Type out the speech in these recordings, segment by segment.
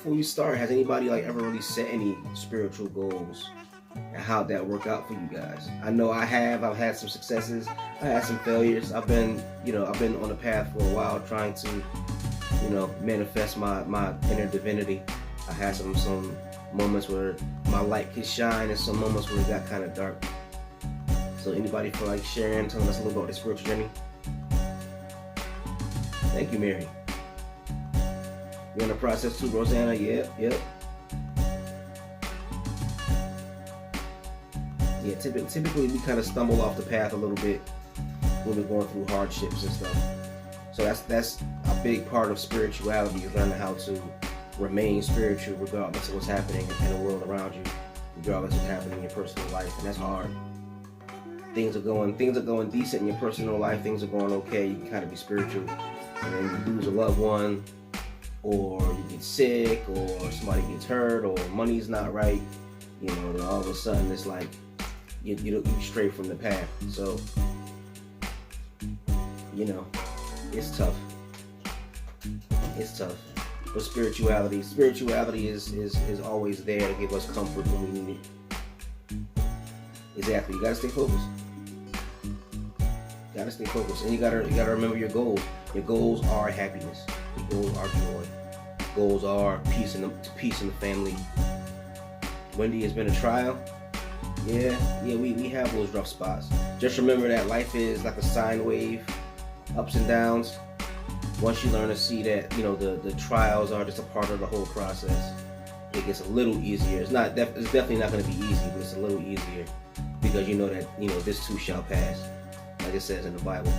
before you start, has anybody like ever really set any spiritual goals and how'd that work out for you guys? I know I have. I've had some successes. I had some failures. I've been on the path for a while trying to, manifest my inner divinity. I had some moments where my light could shine and some moments where it got kind of dark. So anybody feel like sharing, telling us a little about their spiritual journey? Thank you, Mary. You're in the process too, Rosanna? Yep. Yeah, typically we kind of stumble off the path a little bit when we're going through hardships and stuff. So that's a big part of spirituality, is learning how to remain spiritual regardless of what's happening in the world around you, regardless of what's happening in your personal life, and that's hard. Things are going decent in your personal life, things are going okay, you can kind of be spiritual, and then you lose a loved one, or you get sick, or somebody gets hurt, or money's not right, then all of a sudden it's like you stray from the path. So it's tough. But spirituality is always there to give us comfort when we need it. Exactly. You gotta stay focused. And you gotta remember your goals. Your goals are happiness. Your goals are joy. Goals are peace in the family. Wendy, has been a trial. Yeah, we have those rough spots. Just remember that life is like a sine wave, ups and downs. Once you learn to see that, the trials are just a part of the whole process, it gets a little easier. It's definitely not going to be easy, but it's a little easier because you know that, this too shall pass, like it says in the Bible.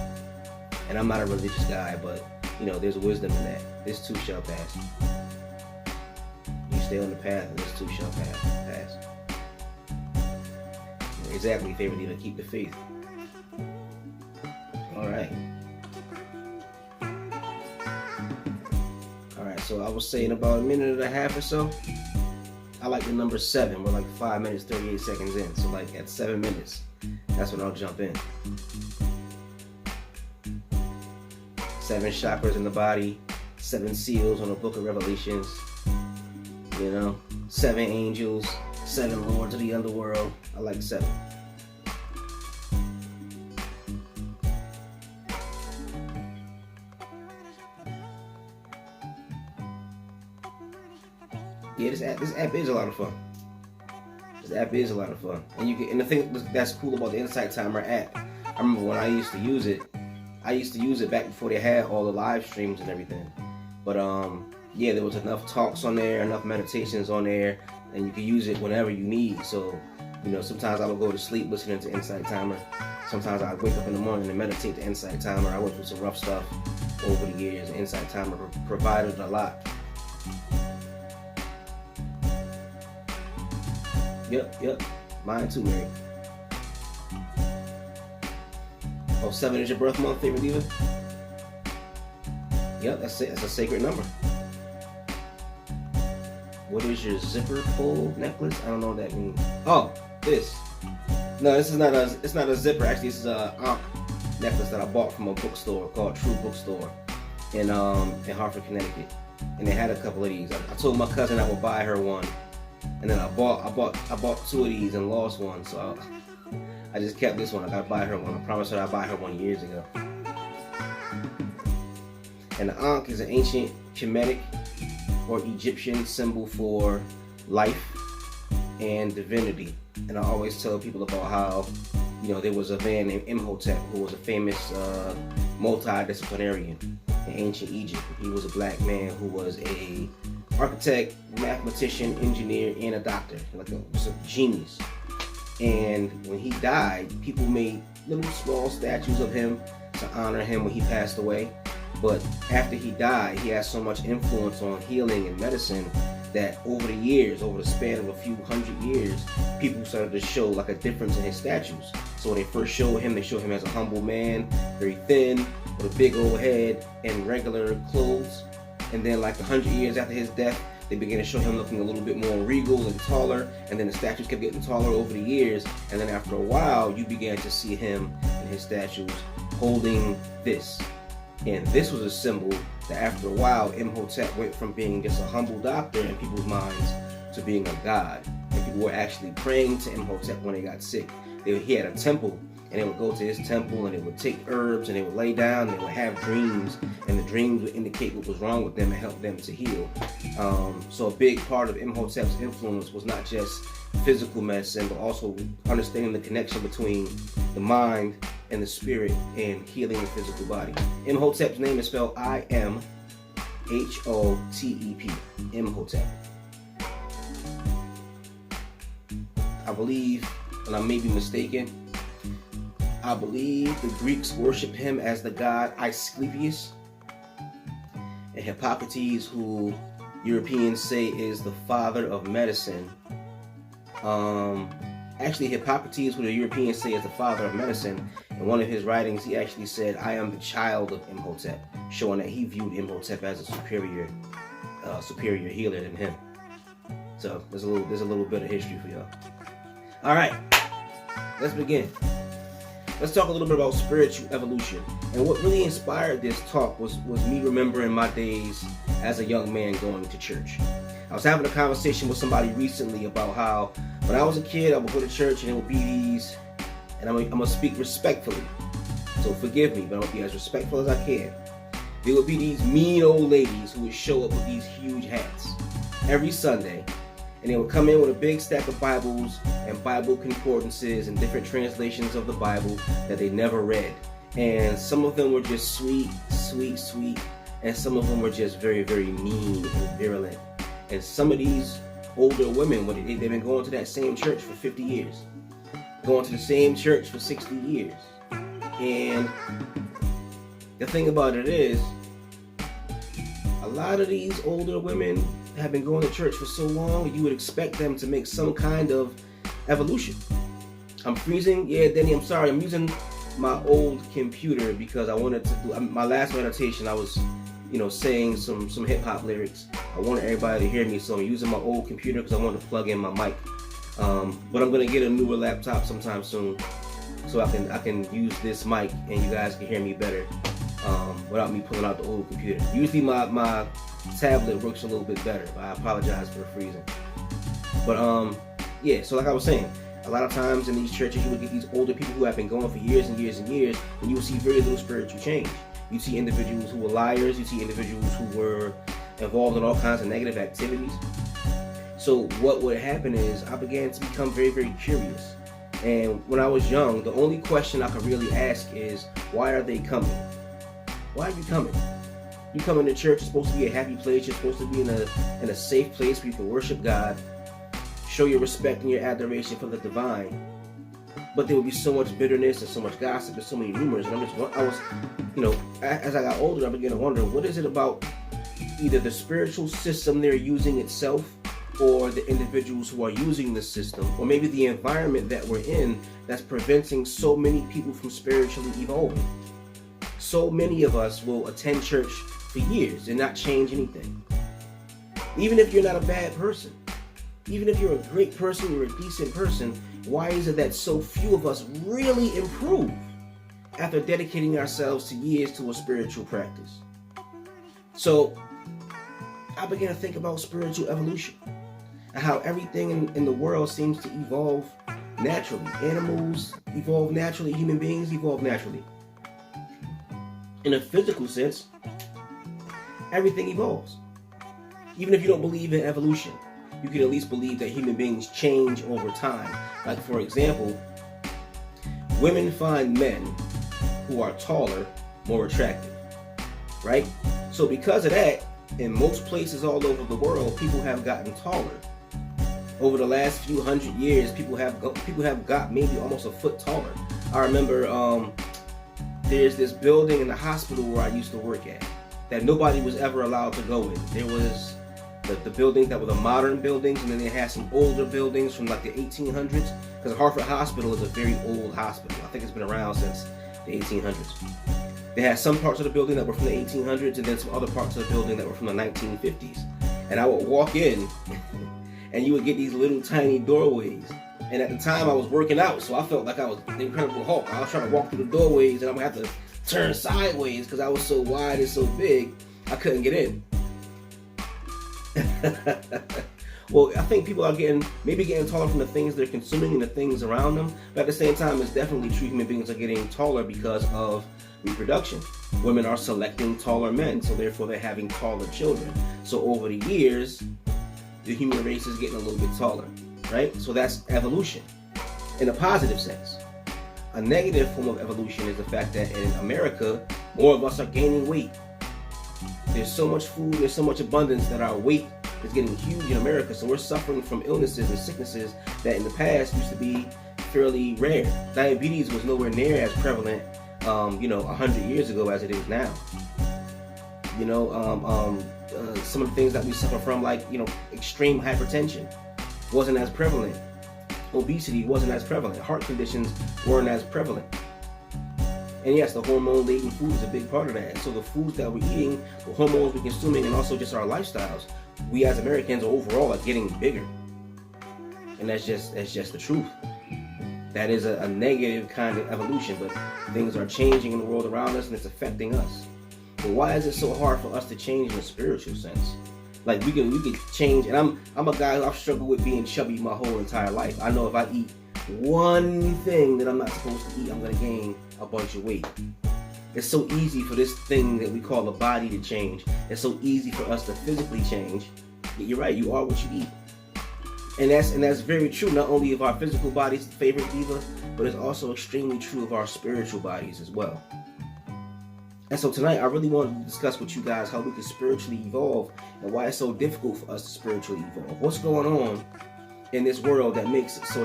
And I'm not a religious guy, but, there's wisdom in that. This too shall pass. You stay on the path and this too shall pass. Exactly, favorite leader, keep the faith. All right. So I was saying about a minute and a half or so. I like the number 7. We're like 5 minutes, 38 seconds in. So like at 7 minutes, that's when I'll jump in. 7 chakras in the body, 7 seals on the book of Revelations. 7 angels, 7 lords of the underworld. I like 7. Yeah, this app is a lot of fun. And the thing that's cool about the Insight Timer app, I remember when I used to use it back before they had all the live streams and everything. But there was enough talks on there, enough meditations on there, and you can use it whenever you need. So, sometimes I would go to sleep listening to Insight Timer. Sometimes I'd wake up in the morning and meditate to Insight Timer. I went through some rough stuff over the years. Insight Timer provided a lot. Yep. Mine too, Mary. Oh, 7 is your birth month, favorite diva? Yep, that's it. That's a sacred number. What is your zipper pull necklace? I don't know what that means. Oh, this. No, it's not a zipper. Actually, this is a Ankh necklace that I bought from a bookstore called True Bookstore in Hartford, Connecticut. And they had a couple of these. I told my cousin I would buy her one. And then I bought 2 of these and lost one, so I just kept this one. I gotta buy her one. I promised her I'd buy her one years ago. And the Ankh is an ancient Kemetic or Egyptian symbol for life and divinity. And I always tell people about how, there was a man named Imhotep who was a famous multidisciplinarian in ancient Egypt. He was a black man who was a architect, mathematician, engineer, and a doctor, just a genius. And when he died, people made little small statues of him to honor him when he passed away. But after he died, he had so much influence on healing and medicine that over the span of a few hundred years, people started to show like a difference in his statues. So when they first showed him, they showed him as a humble man, very thin, with a big old head and regular clothes. And then like 100 years after his death, they began to show him looking a little bit more regal and taller, and then the statues kept getting taller over the years, and then after a while, you began to see him in his statues holding this. And this was a symbol that after a while, Imhotep went from being just a humble doctor in people's minds to being a god. And people were actually praying to Imhotep when they got sick. He had a temple, and they would go to his temple, and they would take herbs, and they would lay down, and they would have dreams, and the dreams would indicate what was wrong with them and help them to heal. So a big part of Imhotep's influence was not just physical medicine, but also understanding the connection between the mind and the spirit and healing the physical body. Imhotep's name is spelled I-M-H-O-T-E-P. Imhotep. I believe, and I may be mistaken, I believe the Greeks worship him as the god Asclepius, and Hippocrates, who Europeans say is the father of medicine. Actually, Hippocrates, who the Europeans say is the father of medicine, in one of his writings, he actually said, "I am the child of Imhotep," showing that he viewed Imhotep as a superior healer than him. So there's a little bit of history for y'all. All right, let's begin. Let's talk a little bit about spiritual evolution. And what really inspired this talk was me remembering my days as a young man going to church. I was having a conversation with somebody recently about how when I was a kid, I would go to church and it would be these, and I'm going to speak respectfully, so forgive me, but I'm going to be as respectful as I can. There would be these mean old ladies who would show up with these huge hats every Sunday, and they would come in with a big stack of Bibles and Bible concordances and different translations of the Bible that they never read. And some of them were just sweet, and some of them were just very, very mean and virulent. And some of these older women, they've been going to that same church for 50 years, going to the same church for 60 years. And the thing about it is, a lot of these older women have been going to church for so long, you would expect them to make some kind of evolution. I'm freezing. Yeah, Denny, I'm sorry. I'm using my old computer because I wanted to do my last meditation. I was, saying some hip hop lyrics. I wanted everybody to hear me, so I'm using my old computer because I want to plug in my mic. But I'm gonna get a newer laptop sometime soon, so I can use this mic and you guys can hear me better without me pulling out the old computer. Usually my tablet works a little bit better, but I apologize for the freezing. But yeah, so like I was saying, a lot of times in these churches you would get these older people who have been going for years and years and years, and you will see very little spiritual change. You see individuals who were liars, you see individuals who were involved in all kinds of negative activities. So what would happen is I began to become very, very curious. And when I was young, the only question I could really ask is, why are they coming? Why are you coming? You coming to church, it's supposed to be a happy place, you're supposed to be in a safe place where you can worship God, show your respect and your adoration for the divine. But there would be so much bitterness and so much gossip and so many rumors. And as I got older, I began to wonder, what is it about either the spiritual system they're using itself, or the individuals who are using the system, or maybe the environment that we're in that's preventing so many people from spiritually evolving. So many of us will attend church for years and not change anything. Even if you're not a bad person, even if you're a great person, you're a decent person, why is it that so few of us really improve after dedicating ourselves to years to a spiritual practice? So I began to think about spiritual evolution and how everything in the world seems to evolve naturally. Animals evolve naturally, human beings evolve naturally. In a physical sense, everything evolves. Even if you don't believe in evolution, you can at least believe that human beings change over time. Like, for example, women find men who are taller more attractive, right? So because of that, in most places all over the world, people have gotten taller. Over the last few hundred years, people have got maybe almost a foot taller. I remember there's this building in the hospital where I used to work at that nobody was ever allowed to go in. There was the buildings that were the modern buildings, and then they had some older buildings from like the 1800s, because Hartford Hospital is a very old hospital. I think it's been around since the 1800s. They had some parts of the building that were from the 1800s, and then some other parts of the building that were from the 1950s. And I would walk in, and you would get these little tiny doorways. And at the time, I was working out, so I felt like I was the Incredible Hulk. I was trying to walk through the doorways, and I'm gonna have to turned sideways because I was so wide and so big, I couldn't get in. Well, I think people are getting taller from the things they're consuming and the things around them. But at the same time, it's definitely true human beings are getting taller because of reproduction. Women are selecting taller men, so therefore they're having taller children. So over the years, the human race is getting a little bit taller, right? So that's evolution in a positive sense. A negative form of evolution is the fact that in America, more of us are gaining weight. There's so much food, there's so much abundance that our weight is getting huge in America. So we're suffering from illnesses and sicknesses that in the past used to be fairly rare. Diabetes was nowhere near as prevalent, 100 years ago as it is now. Some of the things that we suffer from, like, extreme hypertension, wasn't as prevalent. Obesity wasn't as prevalent. Heart conditions weren't as prevalent. And yes, the hormone-laden food is a big part of that. So the foods that we're eating, the hormones we're consuming, and also just our lifestyles, we as Americans overall are getting bigger. And that's just the truth. That is a negative kind of evolution, but things are changing in the world around us and it's affecting us. But why is it so hard for us to change in a spiritual sense? Like we can change, and I'm a guy who I've struggled with being chubby my whole entire life. I know if I eat one thing that I'm not supposed to eat, I'm gonna gain a bunch of weight. It's so easy for this thing that we call a body to change. It's so easy for us to physically change. You're right, you are what you eat. And that's very true, not only of our physical bodies, favorite diva, but it's also extremely true of our spiritual bodies as well. And so tonight, I really wanted to discuss with you guys how we can spiritually evolve and why it's so difficult for us to spiritually evolve. What's going on in this world that makes it so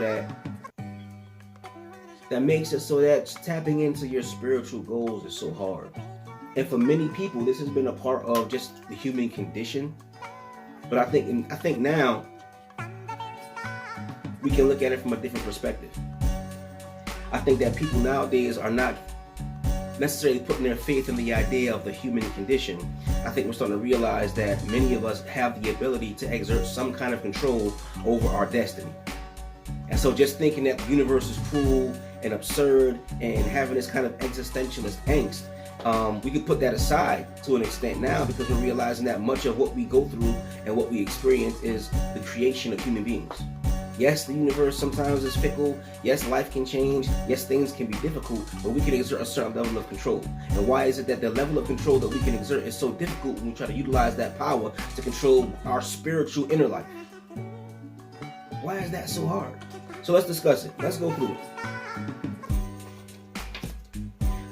that tapping into your spiritual goals is so hard. And for many people, this has been a part of just the human condition. But I think now we can look at it from a different perspective. I think that people nowadays are not necessarily putting their faith in the idea of the human condition. I think we're starting to realize that many of us have the ability to exert some kind of control over our destiny. And so just thinking that the universe is cruel and absurd and having this kind of existentialist angst, we could put that aside to an extent now because we're realizing that much of what we go through and what we experience is the creation of human beings. Yes, the universe sometimes is fickle. Yes, life can change. Yes, things can be difficult, but we can exert a certain level of control. And why is it that the level of control that we can exert is so difficult when we try to utilize that power to control our spiritual inner life? Why is that so hard? So let's discuss it. Let's go through it.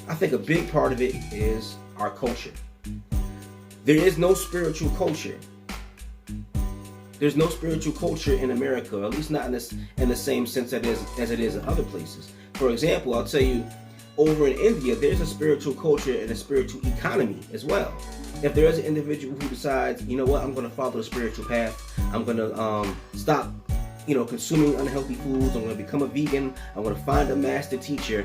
I think a big part of it is our culture. There is no spiritual culture. There's no spiritual culture in America, at least not in the same sense as it is in other places. For example, I'll tell you, over in India, there's a spiritual culture and a spiritual economy as well. If there is an individual who decides, you know what, I'm going to follow the spiritual path, I'm going to stop, consuming unhealthy foods, I'm going to become a vegan, I'm going to find a master teacher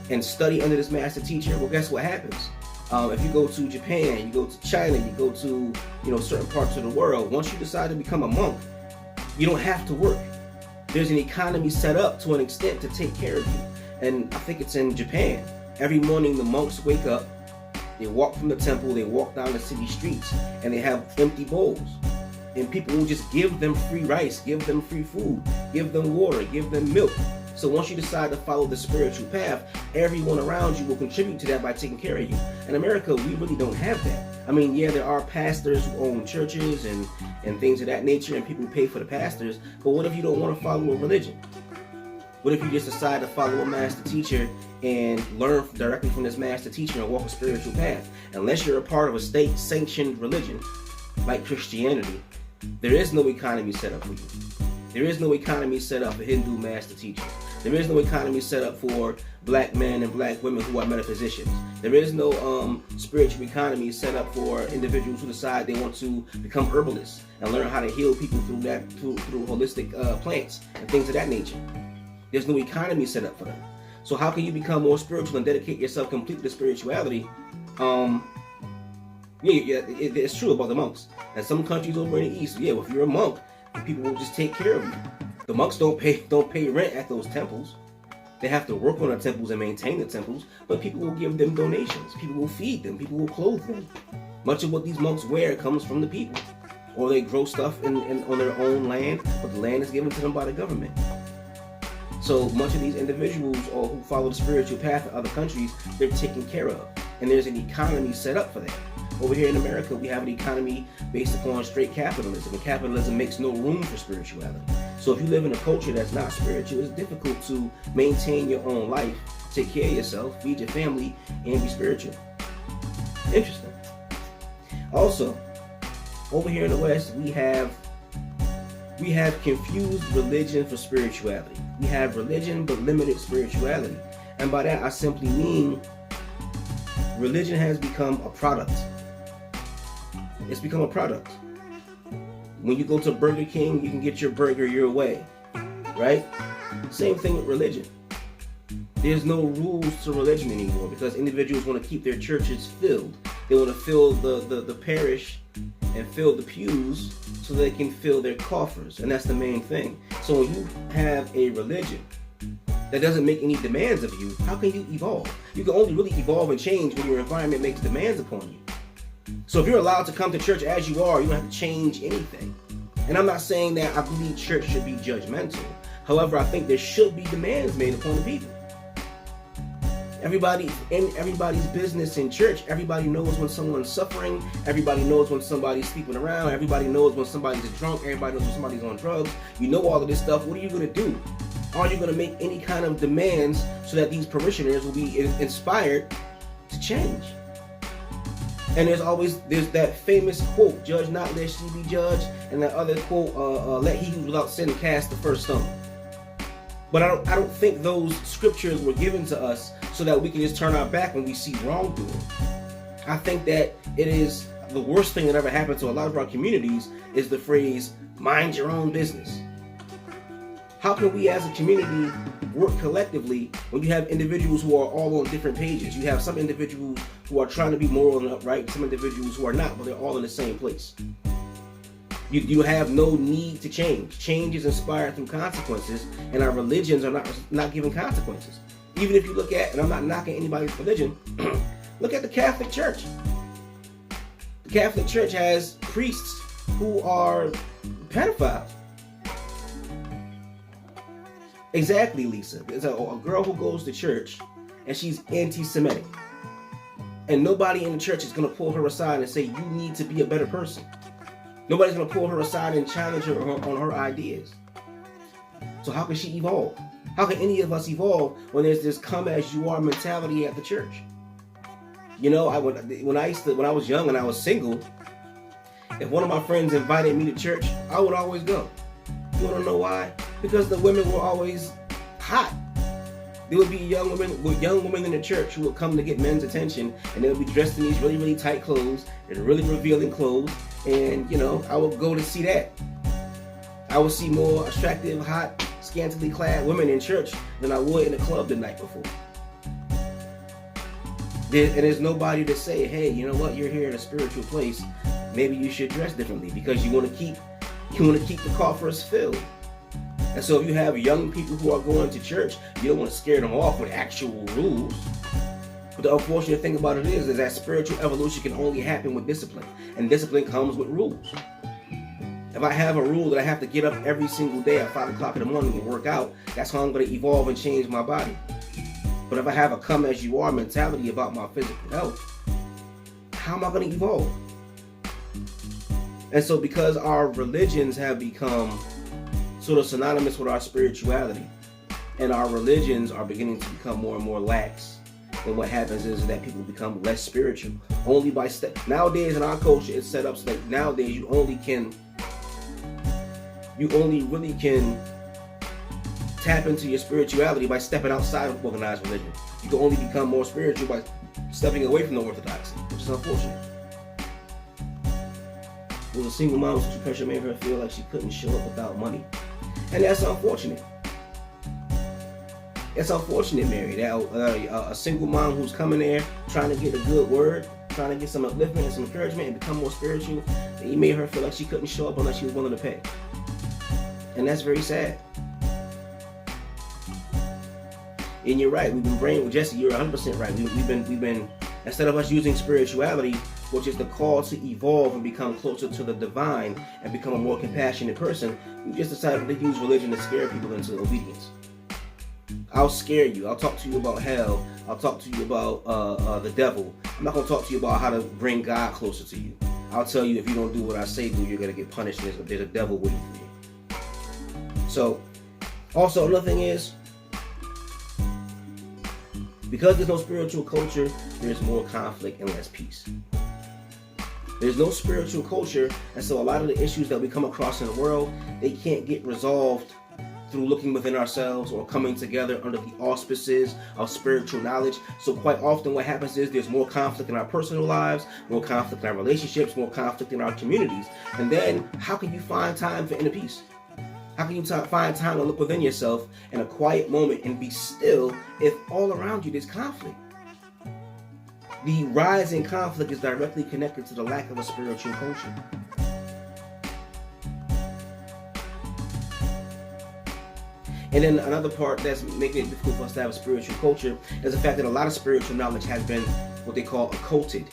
and study under this master teacher, well, guess what happens? If you go to Japan, you go to China, you go to certain parts of the world, once you decide to become a monk, you don't have to work. There's an economy set up to an extent to take care of you. And I think it's in Japan. Every morning the monks wake up, they walk from the temple, they walk down the city streets, and they have empty bowls. And people will just give them free rice, give them free food, give them water, give them milk. So once you decide to follow the spiritual path, everyone around you will contribute to that by taking care of you. In America, we really don't have that. I mean, yeah, there are pastors who own churches and things of that nature, and people pay for the pastors, but what if you don't want to follow a religion? What if you just decide to follow a master teacher and learn directly from this master teacher and walk a spiritual path? Unless you're a part of a state-sanctioned religion, like Christianity, there is no economy set up for you. There is no economy set up for Hindu master teachers. There is no economy set up for black men and black women who are metaphysicians. There is no spiritual economy set up for individuals who decide they want to become herbalists and learn how to heal people through holistic plants and things of that nature. There's no economy set up for them. So how can you become more spiritual and dedicate yourself completely to spirituality? It's true about the monks. And some countries over in the East, if you're a monk, people will just take care of you. The monks don't pay rent at those temples. They have to work on the temples and maintain the temples, but people will give them donations. People will feed them. People will clothe them. Much of what these monks wear comes from the people. Or they grow stuff on their own land, but the land is given to them by the government. So much of these individuals or who follow the spiritual path in other countries, they're taken care of. And there's an economy set up for that. Over here in America, we have an economy based upon straight capitalism, and capitalism makes no room for spirituality. So if you live in a culture that's not spiritual, it's difficult to maintain your own life, take care of yourself, feed your family, and be spiritual. Interesting. Also, over here in the West, we have confused religion for spirituality. We have religion but limited spirituality. And by that, I simply mean religion has become a product. It's become a product. When you go to Burger King, you can get your burger your way, right? Same thing with religion. There's no rules to religion anymore because individuals want to keep their churches filled. They want to fill the parish and fill the pews so they can fill their coffers, and that's the main thing. So when you have a religion that doesn't make any demands of you, how can you evolve? You can only really evolve and change when your environment makes demands upon you. So if you're allowed to come to church as you are, you don't have to change anything. And I'm not saying that I believe church should be judgmental. However, I think there should be demands made upon the people. Everybody's business in church. Everybody knows when someone's suffering. Everybody knows when somebody's sleeping around. Everybody knows when somebody's drunk. Everybody knows when somebody's on drugs. You know all of this stuff. What are you going to do? Are you going to make any kind of demands so that these parishioners will be inspired to change? And there's that famous quote, "Judge not lest ye be judged," and that other quote, "Let he who's without sin cast the first stone." But I don't think those scriptures were given to us so that we can just turn our back when we see wrongdoing. I think that it is the worst thing that ever happened to a lot of our communities is the phrase, "mind your own business." How can we as a community work collectively when you have individuals who are all on different pages? You have some individuals who are trying to be moral and upright, some individuals who are not, but they're all in the same place. You have no need to change. Change is inspired through consequences, and our religions are not given consequences. Even if you look at, and I'm not knocking anybody's religion, look at the Catholic Church. The Catholic Church has priests who are pedophiles. Exactly, Lisa. There's a girl who goes to church and she's anti-Semitic. And nobody in the church is going to pull her aside and say, "You need to be a better person." Nobody's going to pull her aside and challenge her on her ideas. So how can she evolve? How can any of us evolve when there's this come as you are mentality at the church? You know, when I was young and I was single, if one of my friends invited me to church, I would always go. You want to know why? Because the women were always hot. There would be young women in the church who would come to get men's attention, and they would be dressed in these really, really tight clothes and really revealing clothes. And, you know, I would go to see that. I would see more attractive, hot, scantily clad women in church than I would in a club the night before. And there's nobody to say, "Hey, you know what? You're here in a spiritual place. Maybe you should dress differently," because you want to keep the coffers filled. And so if you have young people who are going to church, you don't want to scare them off with actual rules. But the unfortunate thing about it is that spiritual evolution can only happen with discipline. And discipline comes with rules. If I have a rule that I have to get up every single day at 5 o'clock in the morning and work out, that's how I'm going to evolve and change my body. But if I have a come as you are mentality about my physical health, how am I going to evolve? And so because our religions have become sort of synonymous with our spirituality, and our religions are beginning to become more and more lax, then what happens is that people become less spiritual. Only by nowadays in our culture, it's set up so that nowadays you only really can tap into your spirituality by stepping outside of organized religion. You can only become more spiritual by stepping away from the orthodoxy, which is unfortunate. Was a single mom, social pressure made her feel like she couldn't show up without money. And that's unfortunate. It's unfortunate, Mary, that a single mom who's coming there trying to get a good word, trying to get some upliftment and some encouragement and become more spiritual, he made her feel like she couldn't show up unless she was willing to pay. And that's very sad. And you're right. We've been brain. Jesse, you're 100% right. We've been instead of us using spirituality, which is the call to evolve and become closer to the divine and become a more compassionate person, we just decided to use religion to scare people into obedience. I'll scare you. I'll talk to you about hell. I'll talk to you about the devil. I'm not going to talk to you about how to bring God closer to you. I'll tell you, if you don't do what I say do, you're going to get punished, and there's a devil waiting for you. So, also, another thing is, because there's no spiritual culture, there's more conflict and less peace. There's no spiritual culture, and so a lot of the issues that we come across in the world, they can't get resolved through looking within ourselves or coming together under the auspices of spiritual knowledge. So quite often what happens is there's more conflict in our personal lives, more conflict in our relationships, more conflict in our communities. And then how can you find time for inner peace? How can you find time to look within yourself in a quiet moment and be still if all around you there's conflict? The rise in conflict is directly connected to the lack of a spiritual culture. And then another part that's making it difficult for us to have a spiritual culture is the fact that a lot of spiritual knowledge has been what they call occulted.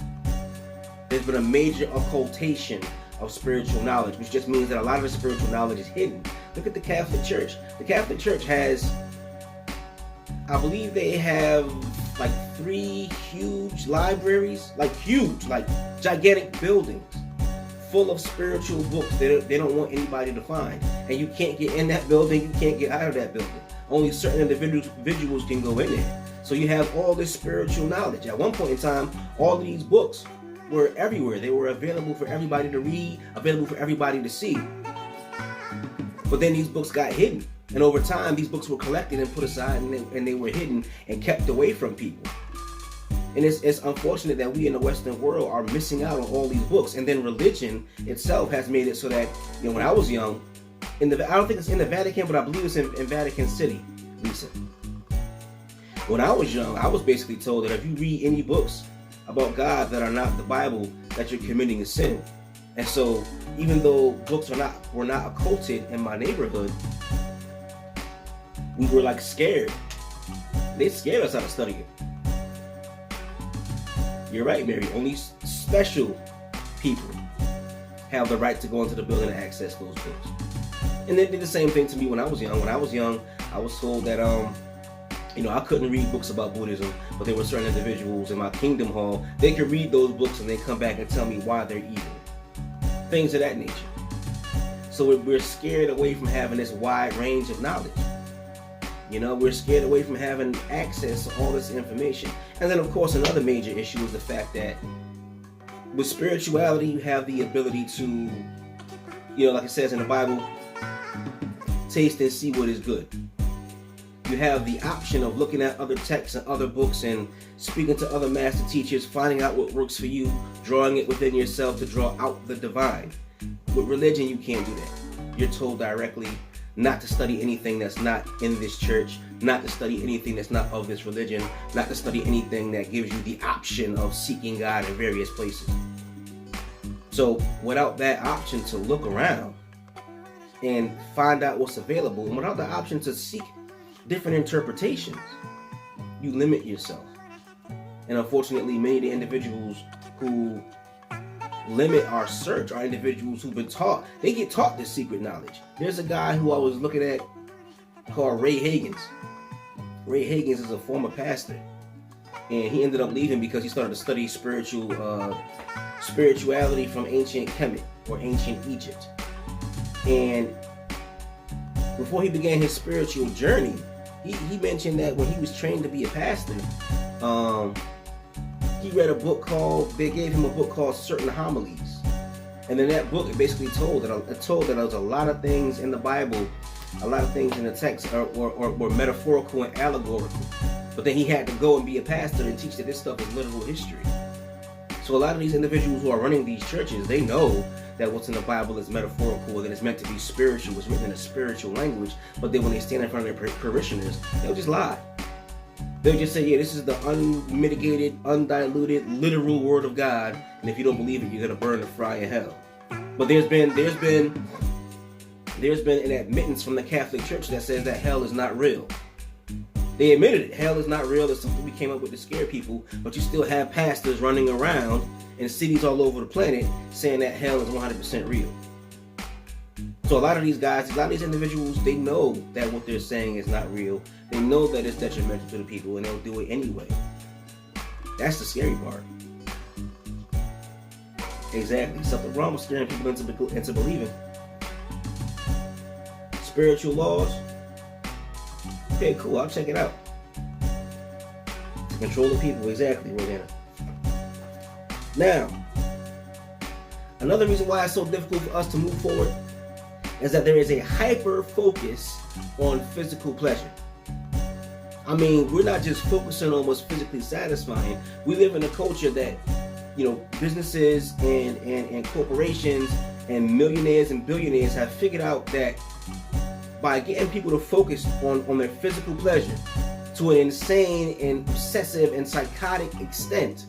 There's been a major occultation of spiritual knowledge, which just means that a lot of the spiritual knowledge is hidden. Look at the Catholic Church. The Catholic Church has, I believe they have like 3 huge libraries, like gigantic buildings full of spiritual books they don't want anybody to find. And you can't get in that building, you can't get out of that building. Only certain individuals can go in there. So you have all this spiritual knowledge. At one point in time, all of these books were everywhere. They were available for everybody to read, available for everybody to see. But then these books got hidden. And over time, these books were collected and put aside, and they were hidden and kept away from people. And it's unfortunate that we in the Western world are missing out on all these books. And then religion itself has made it so that, you know, when I was young, I don't think it's in the Vatican, but I believe it's in Vatican City, Lisa. When I was young, I was basically told that if you read any books about God that are not the Bible, that you're committing a sin. And so, even though books were not occulted in my neighborhood, we were like scared. They scared us out of studying it. You're right, Mary. Only special people have the right to go into the building and access those books. And they did the same thing to me when I was young. When I was young, I was told that I couldn't read books about Buddhism, but there were certain individuals in my kingdom hall, they could read those books and then come back and tell me why they're evil. Things of that nature. So we're scared away from having this wide range of knowledge. You know, we're scared away from having access to all this information. And then, of course, another major issue is the fact that with spirituality, you have the ability to, like it says in the Bible, taste and see what is good. You have the option of looking at other texts and other books and speaking to other master teachers, finding out what works for you, drawing it within yourself to draw out the divine. With religion, you can't do that. You're told directly not to study anything that's not in this church, not to study anything that's not of this religion, not to study anything that gives you the option of seeking God in various places. So without that option to look around and find out what's available, and without the option to seek different interpretations, you limit yourself. And unfortunately, many of the individuals who limit our search are individuals who've been taught, they get taught this secret knowledge. There's a guy who I was looking at called Ray Hagins. Ray Hagins is a former pastor, and he ended up leaving because he started to study spirituality from ancient Kemet or ancient Egypt. And before he began his spiritual journey, he mentioned that when he was trained to be a pastor, he read a book they gave him a book called Certain Homilies. And in that book, it basically told that there was a lot of things in the Bible, a lot of things in the text were metaphorical and allegorical. But then he had to go and be a pastor and teach that this stuff is literal history. So a lot of these individuals who are running these churches, they know that what's in the Bible is metaphorical, that it's meant to be spiritual, it's written in a spiritual language, but then when they stand in front of their parishioners, they'll just lie. They'll just say, yeah, this is the unmitigated, undiluted, literal word of God, and if you don't believe it, you're gonna burn the fry in hell. But there's been an admittance from the Catholic Church that says that hell is not real. They admitted it. Hell is not real. It's something we came up with to scare people. But you still have pastors running around in cities all over the planet saying that hell is 100% real. So a lot of these guys, a lot of these individuals, they know that what they're saying is not real. They know that it's detrimental to the people, and they'll do it anyway. That's the scary part. Exactly. Something wrong with scaring people into believing. Spiritual laws. Okay, cool. I'll check it out. To control the people. Exactly, Rosanna. Now, another reason why it's so difficult for us to move forward is that there is a hyper focus on physical pleasure. I mean, we're not just focusing on what's physically satisfying. We live in a culture that, businesses and corporations and millionaires and billionaires have figured out that by getting people to focus on their physical pleasure to an insane and obsessive and psychotic extent,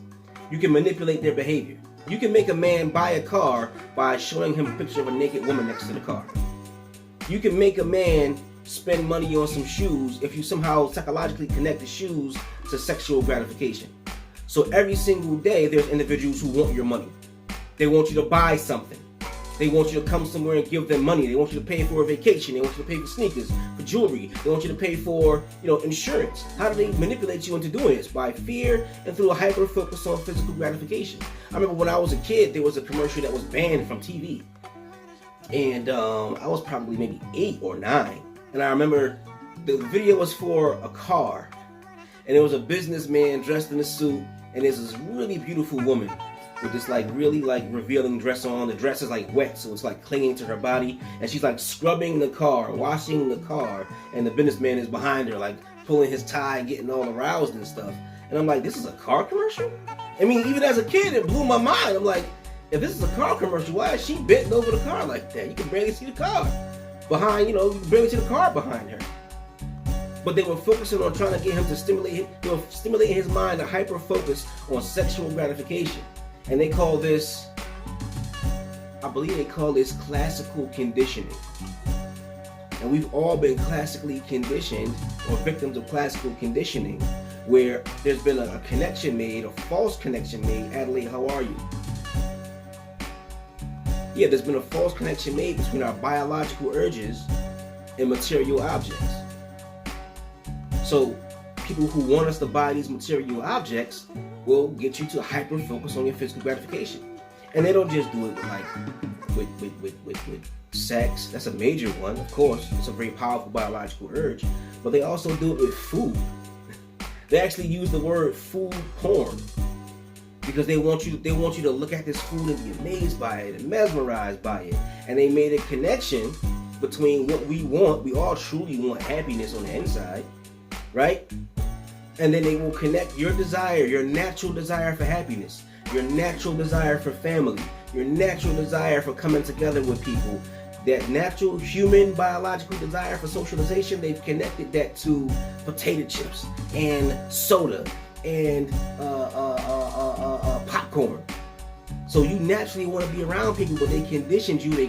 you can manipulate their behavior. You can make a man buy a car by showing him a picture of a naked woman next to the car. You can make a man spend money on some shoes if you somehow psychologically connect the shoes to sexual gratification. So every single day there's individuals who want your money. They want you to buy something. They want you to come somewhere and give them money. They want you to pay for a vacation. They want you to pay for sneakers, for jewelry. They want you to pay for, insurance. How do they manipulate you into doing this? By fear and through a hyper focus on physical gratification. I remember when I was a kid, there was a commercial that was banned from TV. And I was probably maybe 8 or 9. And I remember the video was for a car. And it was a businessman dressed in a suit. And there's this really beautiful woman with this really revealing dress on. The dress is wet, so it's clinging to her body. And she's scrubbing the car, washing the car. And the businessman is behind her, pulling his tie, getting all aroused and stuff. And I'm like, this is a car commercial? I mean, even as a kid, it blew my mind. I'm like, if this is a car commercial, why is she bent over the car like that? You can barely see the car behind, you can barely see the car behind her. But they were focusing on trying to get him to stimulate his mind to hyper focus on sexual gratification. And they call this, I believe they call this classical conditioning. And we've all been classically conditioned or victims of classical conditioning where there's been a connection made, a false connection made. Adelaide, how are you? Yeah, there's been a false connection made between our biological urges and material objects. So people who want us to buy these material objects will get you to hyper focus on your physical gratification. And they don't just do it with sex. That's a major one, of course. It's a very powerful biological urge. But they also do it with food. They actually use the word food porn because they want you to look at this food and be amazed by it and mesmerized by it. And they made a connection between what we want. We all truly want happiness on the inside, right? And then they will connect your desire, your natural desire for happiness, your natural desire for family, your natural desire for coming together with people, that natural human biological desire for socialization. They've connected that to potato chips and soda and popcorn. So you naturally want to be around people, but they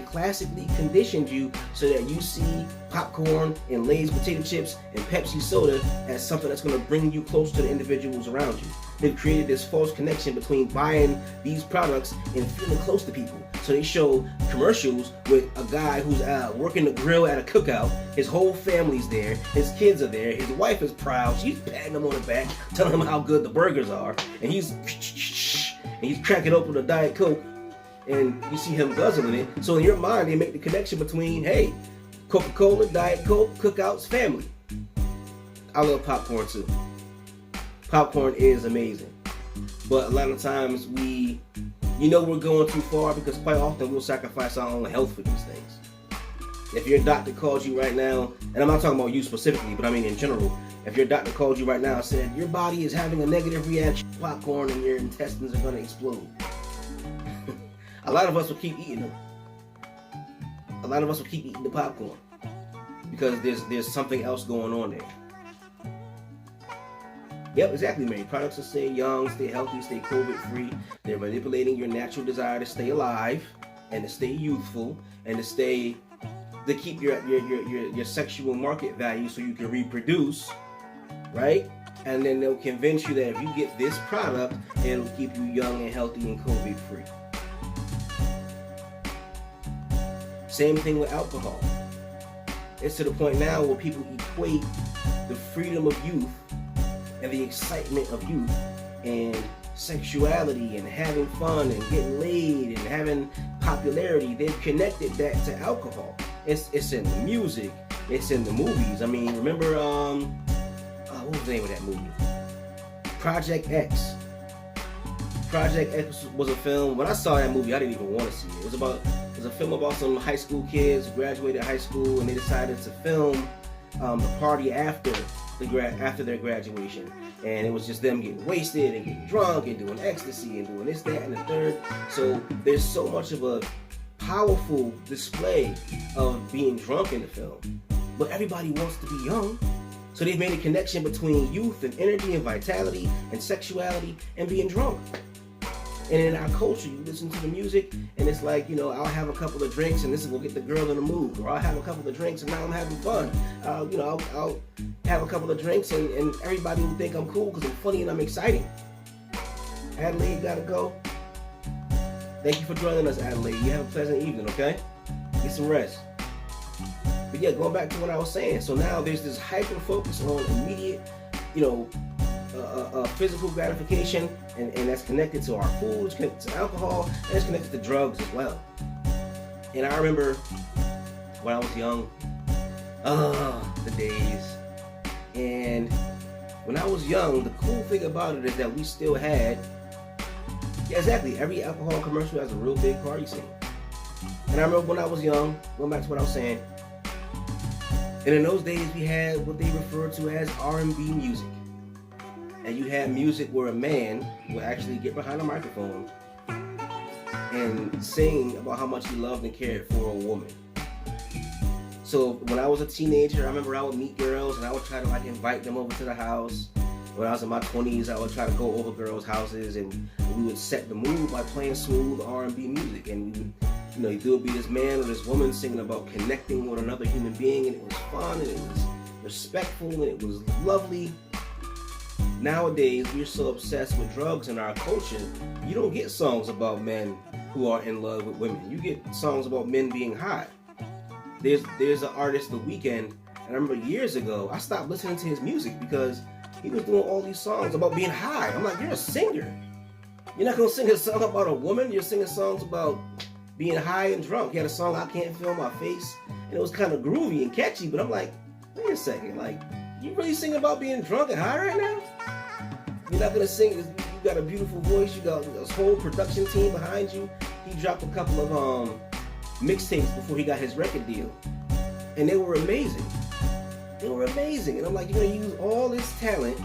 classically conditioned you so that you see popcorn and Lay's potato chips and Pepsi soda as something that's going to bring you close to the individuals around you. They've created this false connection between buying these products and feeling close to people. So they show commercials with a guy who's working the grill at a cookout. His whole family's there. His kids are there. His wife is proud. She's patting him on the back, telling him how good the burgers are. And he's cracking open a Diet Coke, and you see him guzzling it. So in your mind, they make the connection between, hey, Coca-Cola, Diet Coke, cookouts, family. I love popcorn too. Popcorn is amazing. But a lot of times we're going too far because quite often we'll sacrifice our own health for these things. If your doctor calls you right now, and I'm not talking about you specifically, but I mean in general, if your doctor called you right now and said your body is having a negative reaction to popcorn and your intestines are going to explode, a lot of us will keep eating them. A lot of us will keep eating the popcorn because there's something else going on there. Yep, exactly, Mary. Products to stay young, stay healthy, stay COVID-free. They're manipulating your natural desire to stay alive and to stay youthful and to keep your sexual market value so you can reproduce right? And then they'll convince you that if you get this product, it'll keep you young and healthy and COVID free. Same thing with alcohol. It's to the point now where people equate the freedom of youth and the excitement of youth and sexuality and having fun and getting laid and having popularity. They've connected that to alcohol. It's in the music. It's in the movies. I mean, remember, what was the name of that movie? Project X. Project X was a film. When I saw that movie, I didn't even want to see it. It was a film about some high school kids who graduated high school, and they decided to film the party after their graduation. And it was just them getting wasted and getting drunk and doing ecstasy and doing this, that, and the third. So there's so much of a powerful display of being drunk in the film. But everybody wants to be young. So they've made a connection between youth and energy and vitality and sexuality and being drunk. And in our culture, you listen to the music and it's like, I'll have a couple of drinks and this will get the girl in the mood. Or I'll have a couple of drinks and now I'm having fun. I'll have a couple of drinks and everybody will think I'm cool because I'm funny and I'm exciting. Adelaide, gotta go. Thank you for joining us, Adelaide. You have a pleasant evening, okay? Get some rest. But yeah, going back to what I was saying. So now there's this hyper focus on immediate, physical gratification, and that's connected to our food, it's connected to alcohol, and it's connected to drugs as well. And I remember when I was young, the days. And when I was young, the cool thing about it is that we still had, exactly, every alcohol commercial has a real big party scene. And I remember when I was young, going back to what I was saying, and in those days we had what they referred to as R&B music. And you had music where a man would actually get behind a microphone and sing about how much he loved and cared for a woman. So when I was a teenager, I remember I would meet girls and I would try to invite them over to the house. When I was in my 20s, I would try to go over girls' houses and we would set the mood by playing smooth R&B music. And we would, there would be this man or this woman singing about connecting with another human being, and it was fun and it was respectful and it was lovely. Nowadays, we're so obsessed with drugs in our culture, you don't get songs about men who are in love with women. You get songs about men being high. There's an artist, The Weeknd, and I remember years ago, I stopped listening to his music because he was doing all these songs about being high. I'm like, you're a singer. You're not going to sing a song about a woman. You're singing songs about being high and drunk. He had a song, I Can't Feel My Face, and it was kind of groovy and catchy, but I'm like, wait a second, you really singing about being drunk and high right now? You're not going to sing, you got a beautiful voice, you got this whole production team behind you. He dropped a couple of mixtapes before he got his record deal, and they were amazing. They were amazing, and I'm like, you're going to use all this talent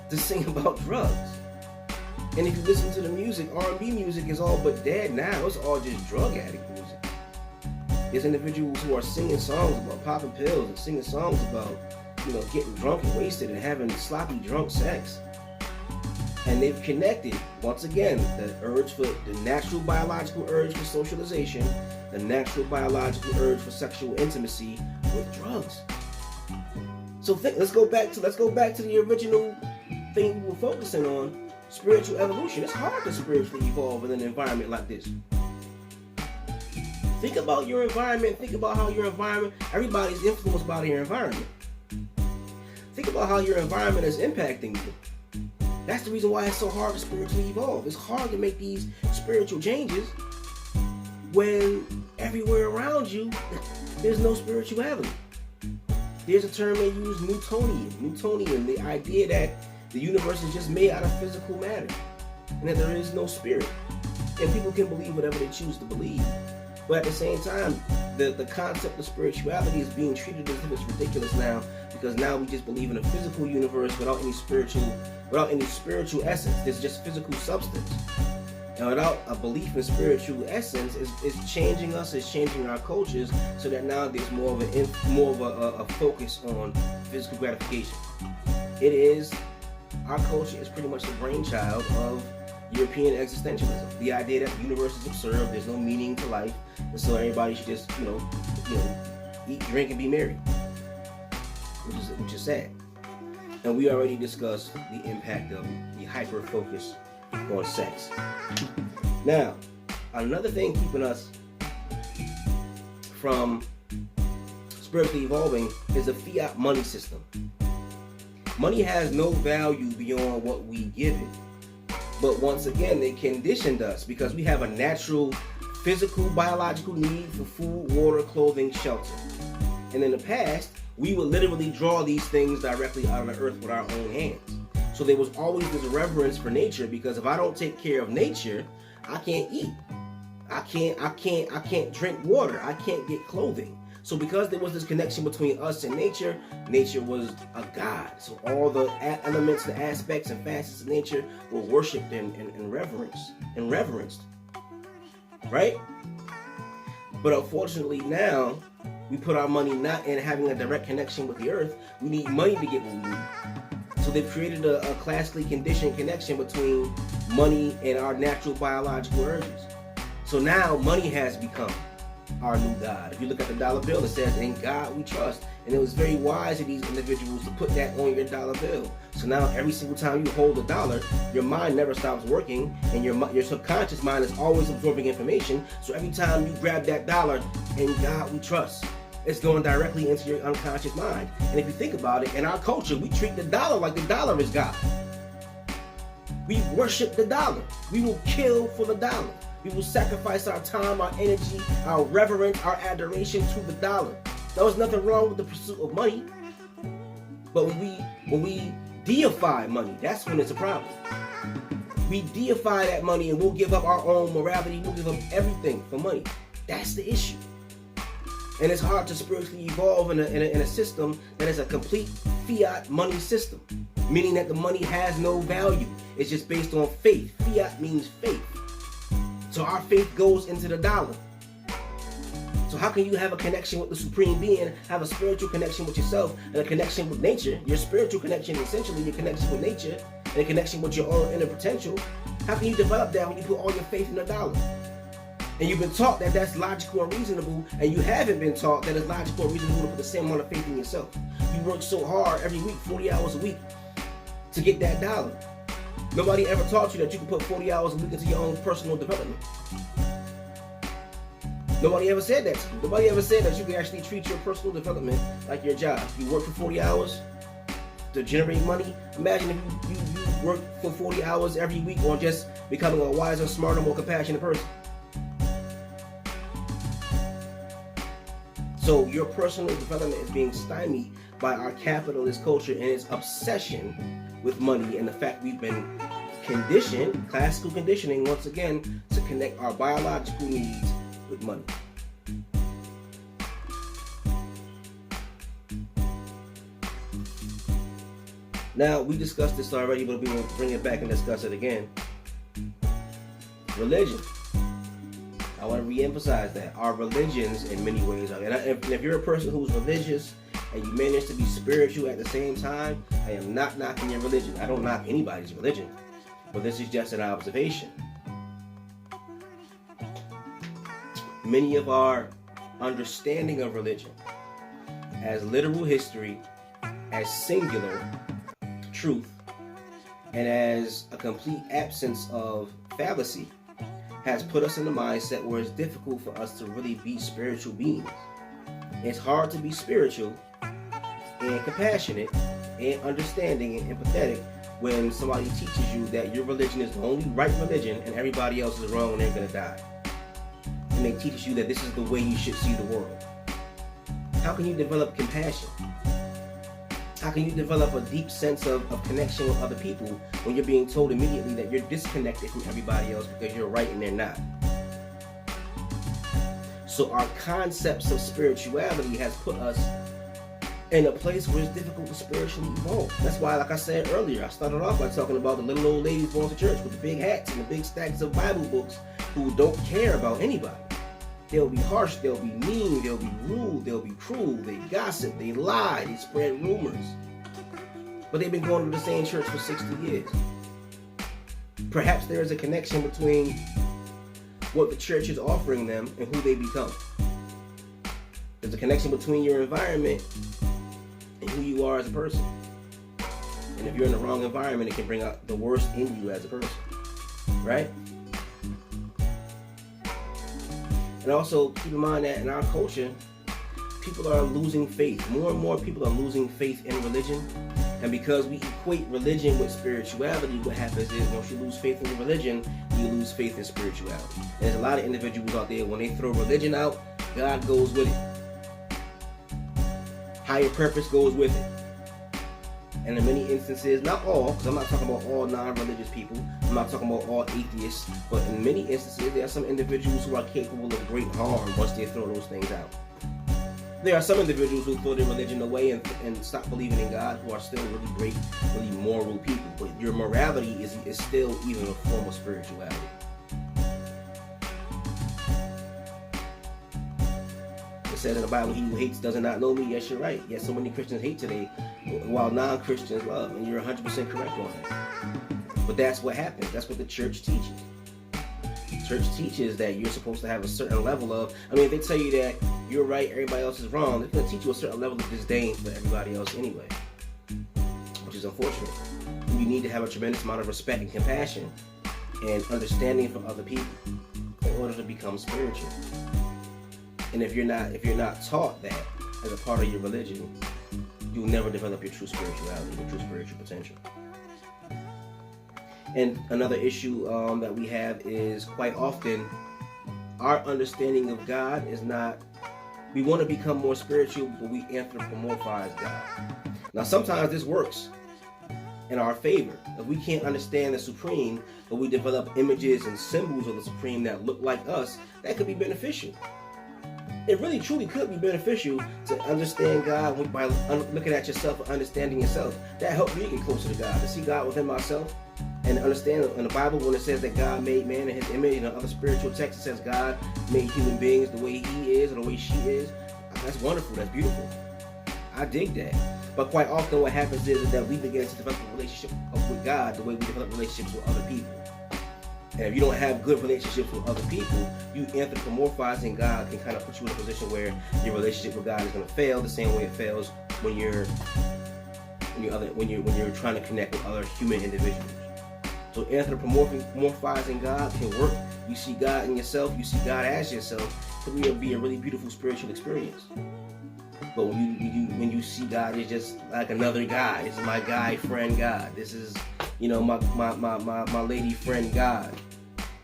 to sing about drugs. And if you listen to the music, R&B music is all but dead now. It's all just drug addict music. There's individuals who are singing songs about popping pills and singing songs about, getting drunk and wasted and having sloppy drunk sex. And they've connected, once again, the natural biological urge for socialization, the natural biological urge for sexual intimacy with drugs. So let's go back to the original thing we were focusing on, spiritual evolution. It's hard to spiritually evolve in an environment like this. Think about your environment. Think about how your environment, everybody's influenced by their environment. Think about how your environment is impacting you. That's the reason why it's so hard to spiritually evolve. It's hard to make these spiritual changes when everywhere around you, there's no spirituality. There's a term they use, Newtonian, the idea that the universe is just made out of physical matter and that there is no spirit. And people can believe whatever they choose to believe. But at the same time, the concept of spirituality is being treated as if it's ridiculous now, because now we just believe in a physical universe without any spiritual essence. There's just physical substance. And without a belief in spiritual essence, it's changing us, it's changing our cultures, so that now there's more of a focus on physical gratification. Our culture is pretty much the brainchild of European existentialism. The idea that the universe is absurd, there's no meaning to life, and so everybody should just, eat, drink, and be merry, which is sad. And we already discussed the impact of the hyper focus on sex. Now, another thing keeping us from spiritually evolving is the fiat money system. Money has no value beyond what we give it. But once again, they conditioned us because we have a natural, physical, biological need for food, water, clothing, shelter. And in the past, we would literally draw these things directly out of the earth with our own hands. So there was always this reverence for nature, because if I don't take care of nature, I can't eat. I can't drink water. I can't get clothing. So because there was this connection between us and nature, nature was a god. So all the elements, the aspects and facets of nature were worshipped and reverenced. Right? But unfortunately now, we put our money not in having a direct connection with the earth. We need money to get what we need. So they've created a classically conditioned connection between money and our natural biological urges. So now money has become our new god. If you look at the dollar bill, it says, "In God we trust." And it was very wise of these individuals to put that on your dollar bill. So now every single time you hold a dollar, your mind never stops working, and your subconscious mind is always absorbing information. So every time you grab that dollar, "In God we trust," it's going directly into your unconscious mind. And if you think about it, in our culture, we treat the dollar like the dollar is God. We worship the dollar. We will kill for the dollar. We will sacrifice our time, our energy, our reverence, our adoration to the dollar. There was nothing wrong with the pursuit of money. But when we deify money, that's when it's a problem. We deify that money and we'll give up our own morality. We'll give up everything for money. That's the issue. And it's hard to spiritually evolve in a system that is a complete fiat money system, meaning that the money has no value. It's just based on faith. Fiat means faith. So our faith goes into the dollar. So how can you have a connection with the Supreme Being, have a spiritual connection with yourself, and a connection with nature? Your spiritual connection, essentially your connection with nature, and a connection with your own inner potential. How can you develop that when you put all your faith in the dollar? And you've been taught that that's logical and reasonable, and you haven't been taught that it's logical and reasonable to put the same amount of faith in yourself. You work so hard every week, 40 hours a week, to get that dollar. Nobody ever taught you that you can put 40 hours a week into your own personal development. Nobody ever said that to you. Nobody ever said that you can actually treat your personal development like your job. You work for 40 hours to generate money. Imagine if you work for 40 hours every week on just becoming a wiser, smarter, more compassionate person. So your personal development is being stymied by our capitalist culture and its obsession with money, and the fact we've been conditioned, classical conditioning once again, to connect our biological needs with money. Now, we discussed this already, but we will bring it back and discuss it again. Religion. I want to re-emphasize that. Our religions, in many ways, and if you're a person who's religious and you manage to be spiritual at the same time, I am not knocking your religion. I don't knock anybody's religion. But this is just an observation. Many of our understanding of religion as literal history, as singular truth, and as a complete absence of fallacy has put us in a mindset where it's difficult for us to really be spiritual beings. It's hard to be spiritual and compassionate and understanding and empathetic when somebody teaches you that your religion is the only right religion and everybody else is wrong and they're going to die. And they teach you that this is the way you should see the world. How can you develop compassion? How can you develop a deep sense of connection with other people when you're being told immediately that you're disconnected from everybody else because you're right and they're not? So our concepts of spirituality has put us in a place where it's difficult to spiritually evolve. That's why, like I said earlier, I started off by talking about the little old ladies going to church with the big hats and the big stacks of Bible books who don't care about anybody. They'll be harsh, they'll be mean, they'll be rude, they'll be cruel, they gossip, they lie, they spread rumors. But they've been going to the same church for 60 years. Perhaps there is a connection between what the church is offering them and who they become. There's a connection between your environment and who you are as a person. And if you're in the wrong environment, it can bring out the worst in you as a person, right? And also keep in mind that in our culture, people are losing faith. More and more people are losing faith in religion. And because we equate religion with spirituality, what happens is once you lose faith in your religion, you lose faith in spirituality. And there's a lot of individuals out there, when they throw religion out, God goes with it. Higher purpose goes with it. And in many instances, not all, because I'm not talking about all non-religious people, I'm not talking about all atheists, but in many instances, there are some individuals who are capable of great harm once they throw those things out. There are some individuals who throw their religion away and stop believing in God, who are still really great, really moral people. But your morality is still even a form of spirituality. It says in the Bible, he who hates does not know me. Yes, you're right. Yes, so many Christians hate today, while non-Christians love. And you're 100% correct on that. But that's what happens. That's what the church teaches. The church teaches that you're supposed to have a certain level of, if they tell you that you're right, everybody else is wrong, they're going to teach you a certain level of disdain for everybody else anyway, which is unfortunate. You need to have a tremendous amount of respect and compassion and understanding for other people in order to become spiritual. And if you're not taught that as a part of your religion, you'll never develop your true spirituality, your true spiritual potential. And another issue that we have is quite often our understanding of God is not, we want to become more spiritual, but we anthropomorphize God. Now sometimes this works in our favor. If we can't understand the Supreme, but we develop images and symbols of the Supreme that look like us, that could be beneficial. It really truly could be beneficial to understand God by looking at yourself and understanding yourself. That helped me get closer to God, to see God within myself and understand in the Bible when it says that God made man in his image, and in other spiritual texts it says God made human beings the way he is or the way she is. That's wonderful. That's beautiful. I dig that. But quite often what happens is that we begin to develop a relationship with God the way we develop relationships with other people. And if you don't have good relationships with other people, you anthropomorphizing God can kind of put you in a position where your relationship with God is going to fail the same way it fails when you're trying to connect with other human individuals. So anthropomorphizing God can work. You see God in yourself, you see God as yourself. It will be a really beautiful spiritual experience. But when you see God as just like another guy, this is my guy friend God. This is my lady friend God.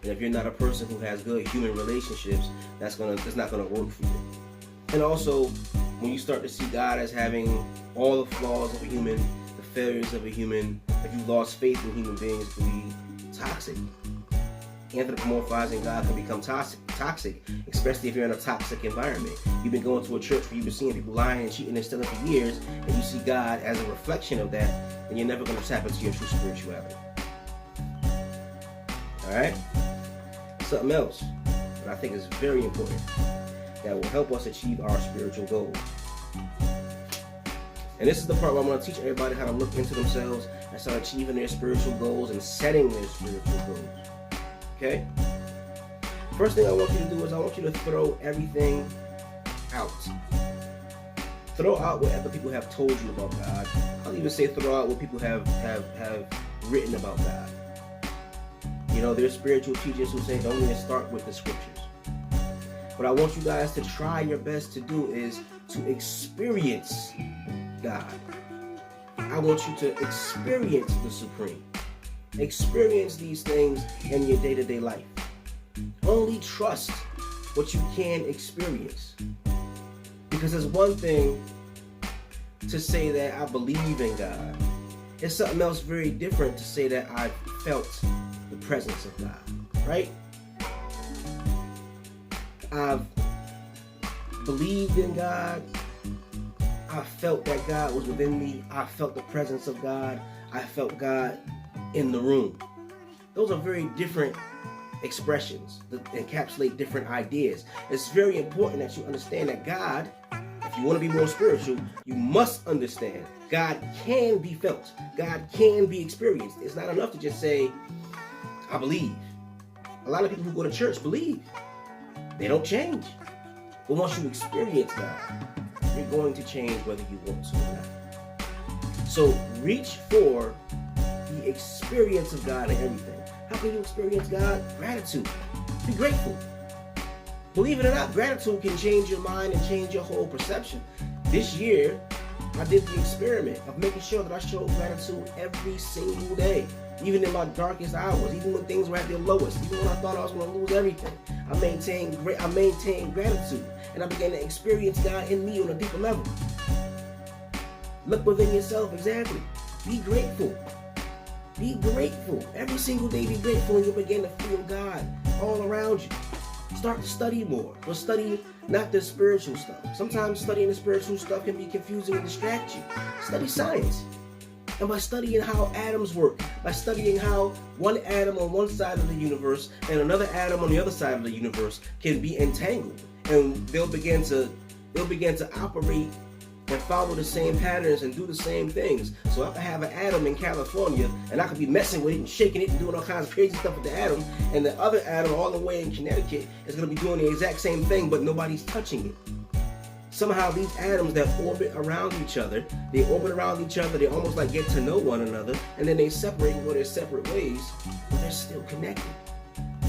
And if you're not a person who has good human relationships, that's not gonna work for you. And also, when you start to see God as having all the flaws of a human, the failures of a human, if you lost faith in human beings, it can be toxic. Anthropomorphizing God can become toxic, especially if you're in a toxic environment. You've been going to a church where you've been seeing people lying and cheating and stealing for years, and you see God as a reflection of that, and you're never going to tap into your true spirituality. Alright? Something else that I think is very important that will help us achieve our spiritual goals. And this is the part where I'm going to teach everybody how to look into themselves and start achieving their spiritual goals and setting their spiritual goals. Okay? First thing I want you to do is I want you to throw everything out. Throw out what other people have told you about God. I'll even say throw out what people have written about God. There's spiritual teachers who say don't even start with the scriptures. What I want you guys to try your best to do is to experience God. I want you to experience the Supreme. Experience these things in your day-to-day life. Only trust what you can experience. Because it's one thing to say that I believe in God. It's something else very different to say that I felt the presence of God, right? I've believed in God. I felt that God was within me. I felt the presence of God. I felt God in the room. Those are very different expressions that encapsulate different ideas. It's very important that you understand that God, if you want to be more spiritual, you must understand God can be felt. God can be experienced. It's not enough to just say, I believe. A lot of people who go to church believe. They don't change. But once you experience God, you're going to change whether you want to or not. So reach for the experience of God in everything. How can you experience God? Gratitude. Be grateful. Believe it or not, gratitude can change your mind and change your whole perception. This year, I did the experiment of making sure that I showed gratitude every single day. Even in my darkest hours, even when things were at their lowest, even when I thought I was going to lose everything, I maintained gratitude, and I began to experience God in me on a deeper level. Look within yourself, exactly. Be grateful. Be grateful. Every single day, be grateful, and you'll begin to feel God all around you. Start to study more, but study not the spiritual stuff. Sometimes studying the spiritual stuff can be confusing and distract you. Study science. And by studying how atoms work, by studying how one atom on one side of the universe and another atom on the other side of the universe can be entangled, and they'll begin to operate and follow the same patterns and do the same things. So I could have an atom in California, and I could be messing with it and shaking it and doing all kinds of crazy stuff with the atom, and the other atom all the way in Connecticut is going to be doing the exact same thing, but nobody's touching it. Somehow these atoms that orbit around each other, they almost like get to know one another, and then they separate and go their separate ways, but they're still connected.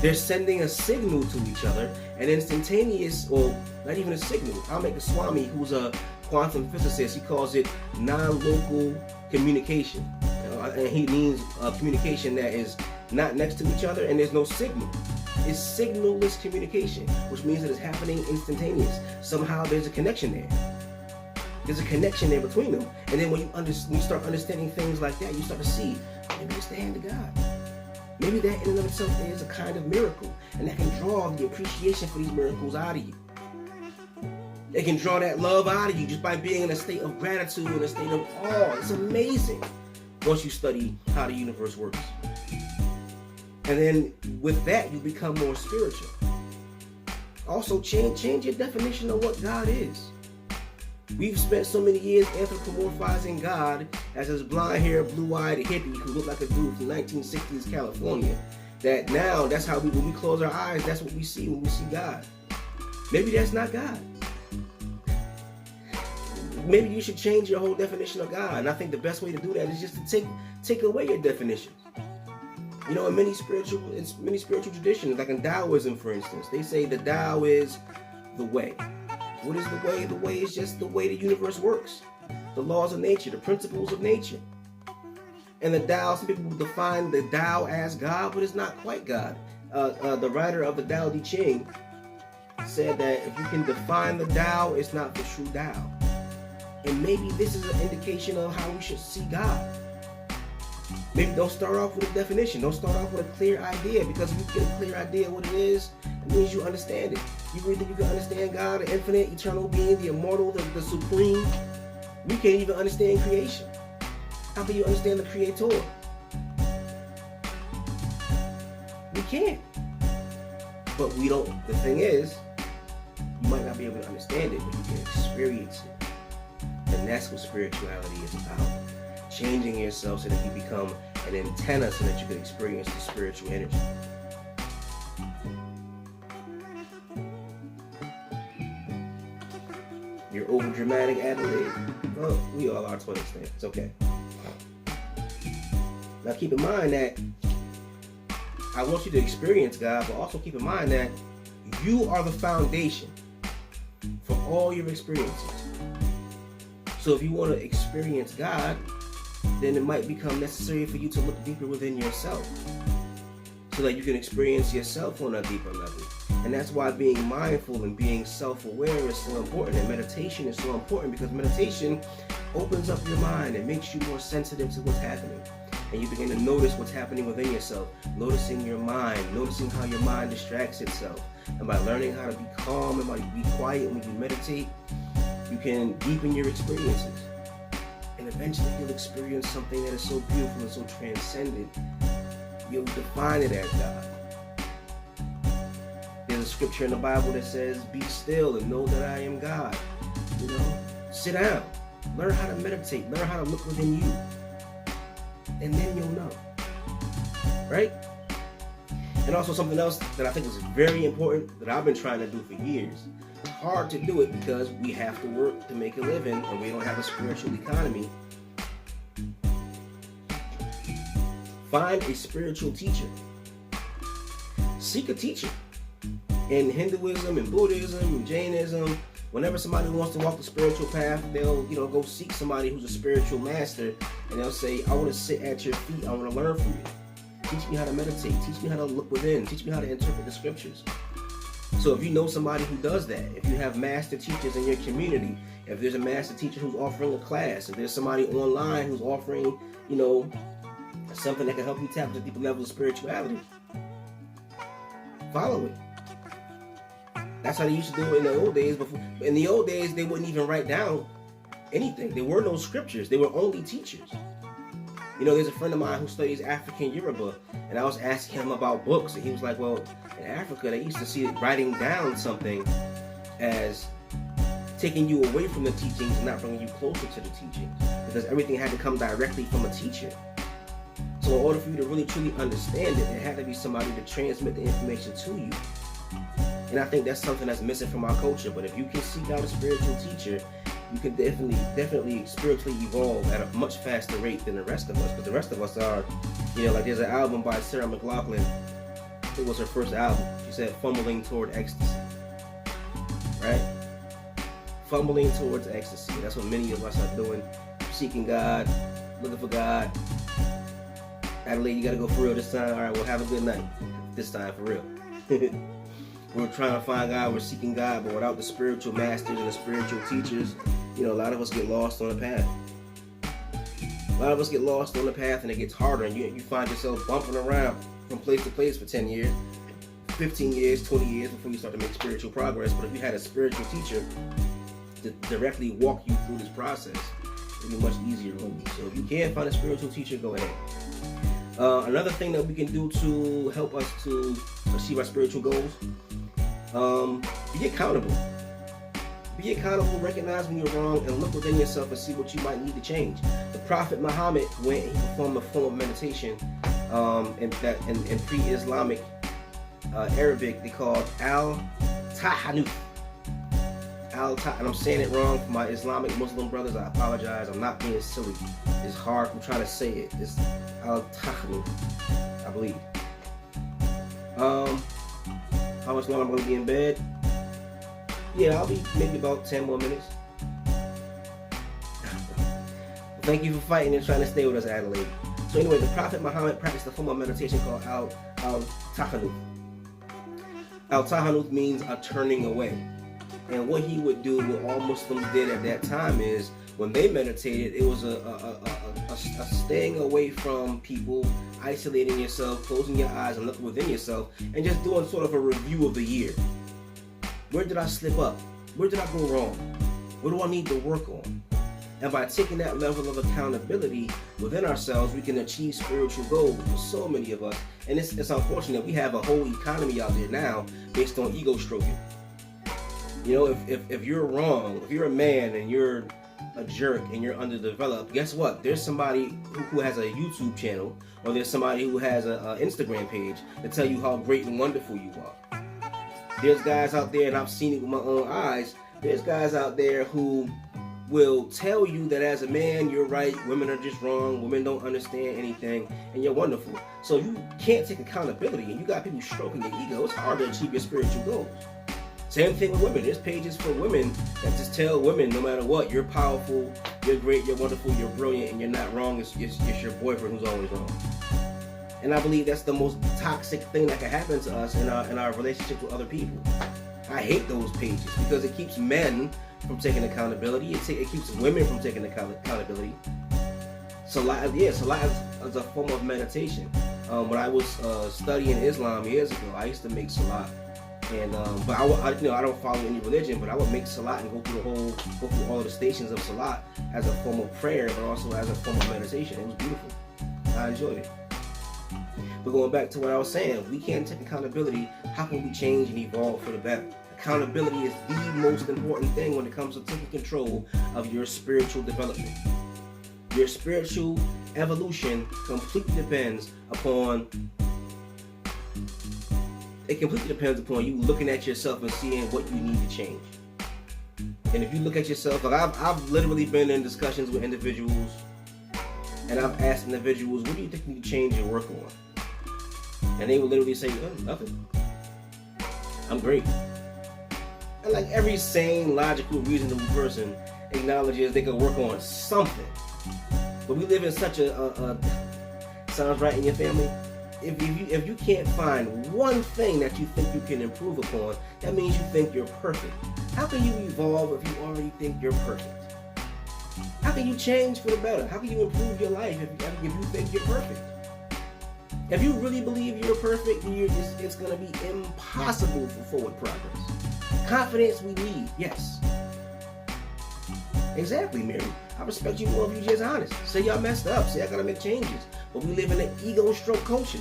They're sending a signal to each other, an instantaneous, or not even a signal. Amit Goswami, who's a quantum physicist, he calls it non-local communication. And he means communication that is not next to each other and there's no signal. It's signalless communication, which means that it's happening instantaneous. Somehow there's a connection there. There's a connection there between them. And then when you start understanding things like that, you start to see, maybe it's the hand of God. Maybe that in and of itself is a kind of miracle. And that can draw the appreciation for these miracles out of you. It can draw that love out of you just by being in a state of gratitude, in a state of awe. It's amazing once you study how the universe works. And then with that, you become more spiritual. Also, change your definition of what God is. We've spent so many years anthropomorphizing God as this blonde-haired, blue-eyed hippie who looked like a dude from 1960s California, that now that's how when we close our eyes, that's what we see when we see God. Maybe that's not God. Maybe you should change your whole definition of God. And I think the best way to do that is just to take away your definition. You know, in many spiritual traditions, like in Taoism, for instance, they say the Tao is the way. What is the way? The way is just the way the universe works. The laws of nature, the principles of nature. And the Tao, some people define the Tao as God, but it's not quite God. The writer of the Tao Te Ching said that if you can define the Tao, it's not the true Tao. And maybe this is an indication of how we should see God. Maybe don't start off with a definition. Don't start off with a clear idea, because if you get a clear idea of what it is, it means you understand it. You really think you can understand God, the infinite, eternal being, the immortal, the supreme? We can't even understand creation. How can you understand the Creator? We can't. But we don't. The thing is, you might not be able to understand it, but you can experience it. And that's what spirituality is about. Changing yourself so that you become an antenna so that you can experience the spiritual energy. You're over dramatic, Adelaide. Oh, we all are to an extent. It's okay. Now keep in mind that I want you to experience God, but also keep in mind that you are the foundation for all your experiences. So if you want to experience God, then it might become necessary for you to look deeper within yourself so that you can experience yourself on a deeper level. And that's why being mindful and being self-aware is so important, and meditation is so important, because meditation opens up your mind and makes you more sensitive to what's happening. And you begin to notice what's happening within yourself, noticing your mind, noticing how your mind distracts itself. And by learning how to be calm and by be quiet when you meditate, you can deepen your experiences. And eventually you'll experience something that is so beautiful and so transcendent, you'll define it as God. There's a scripture in the Bible that says, be still and know that I am God. You know, sit down, learn how to meditate, learn how to look within you. And then you'll know, right? And also something else that I think is very important that I've been trying to do for years. It's hard to do it because we have to work to make a living and we don't have a spiritual economy. Find a spiritual teacher. Seek a teacher. In Hinduism and Buddhism and Jainism, whenever somebody wants to walk the spiritual path, they'll, go seek somebody who's a spiritual master, and they'll say, I want to sit at your feet. I want to learn from you. Teach me how to meditate. Teach me how to look within. Teach me how to interpret the scriptures. So if you know somebody who does that, if you have master teachers in your community, if there's a master teacher who's offering a class, if there's somebody online who's offering, something that can help you tap into a deeper level of spirituality, follow it. That's how they used to do it in the old days. Before, in the old days, they wouldn't even write down anything. There were no scriptures. They were only teachers. There's a friend of mine who studies African Yoruba, and I was asking him about books, and he was like, well, in Africa, they used to see it writing down something as taking you away from the teachings and not bringing you closer to the teaching, because everything had to come directly from a teacher. So in order for you to really truly understand it, there had to be somebody to transmit the information to you. And I think that's something that's missing from our culture. But if you can seek out a spiritual teacher, you can definitely spiritually evolve at a much faster rate than the rest of us. Because the rest of us are, like there's an album by Sarah McLachlan. It was her first album. She said, Fumbling Toward Ecstasy. Right? Fumbling towards ecstasy. That's what many of us are doing. Seeking God, looking for God. Adelaide, you gotta go for real this time. All right, well, have a good night. This time, for real. We're trying to find God, we're seeking God, but without the spiritual masters and the spiritual teachers, a lot of us get lost on the path. A lot of us get lost on the path, and it gets harder, and you find yourself bumping around from place to place for 10 years, 15 years, 20 years before you start to make spiritual progress. But if you had a spiritual teacher to directly walk you through this process, it'd be much easier on you. So if you can find a spiritual teacher, go ahead. Another thing that we can do to help us to achieve our spiritual goals, be accountable. Be accountable, recognize when you're wrong, and look within yourself and see what you might need to change. The Prophet Muhammad went and performed a form of meditation in pre-Islamic Arabic. They called Al-Tahanuf. And I'm saying it wrong for my Islamic Muslim brothers. I apologize. I'm not being silly. It's hard. I'm trying to say it. It's Al-Tahanuf, I believe. How much longer I'm going to be in bed? Yeah, I'll be maybe about 10 more minutes. Thank you for fighting and trying to stay with us, Adelaide. So anyway, the Prophet Muhammad practiced a form of meditation called Al-Tahanuf. Al-Tahanuf means a turning away. And what he would do, what all Muslims did at that time, is when they meditated, it was a staying away from people, isolating yourself, closing your eyes and looking within yourself, and just doing sort of a review of the year. Where did I slip up? Where did I go wrong? What do I need to work on? And by taking that level of accountability within ourselves, we can achieve spiritual goals for so many of us. And it's unfortunate. We have a whole economy out there now based on ego stroking. If you're wrong, if you're a man and you're a jerk and you're underdeveloped, guess what? There's somebody who has a YouTube channel, or there's somebody who has an Instagram page to tell you how great and wonderful you are. There's guys out there, and I've seen it with my own eyes, there's guys out there who will tell you that as a man, you're right, women are just wrong, women don't understand anything, and you're wonderful. So you can't take accountability, and you got people stroking your ego. It's hard to achieve your spiritual goals. Same thing with women. There's pages for women that just tell women, no matter what, you're powerful, you're great, you're wonderful, you're brilliant, and you're not wrong. It's your boyfriend who's always wrong. And I believe that's the most toxic thing that can happen to us in our relationships with other people. I hate those pages because it keeps men from taking accountability. It keeps women from taking accountability. Salat is a form of meditation. When I was studying Islam years ago, I used to make salat. And but I don't follow any religion, but I would make salat and go through all of the stations of salat as a form of prayer, but also as a form of meditation. It was beautiful. I enjoyed it. But going back to what I was saying, we can't take accountability. How can we change and evolve for the better? Accountability is the most important thing when it comes to taking control of your spiritual development. Your spiritual evolution completely depends upon you looking at yourself and seeing what you need to change. And if you look at yourself, like I've literally been in discussions with individuals And I've asked individuals, what do you think you need to change your work on? And they will literally say, oh, nothing. I'm great. And like every sane, logical, reasonable person acknowledges they can work on something. But we live in such a sounds right in your family? If you can't find one thing that you think you can improve upon, that means you think you're perfect. How can you evolve if you already think you're perfect? How can you change for the better? How can you improve your life if you think you're perfect? If you really believe you're perfect, it's going to be impossible for forward progress. Confidence we need, yes. Exactly, Mary. I respect you more if you're just honest. Say y'all messed up. Say I gotta make changes. But we live in an ego stroke culture.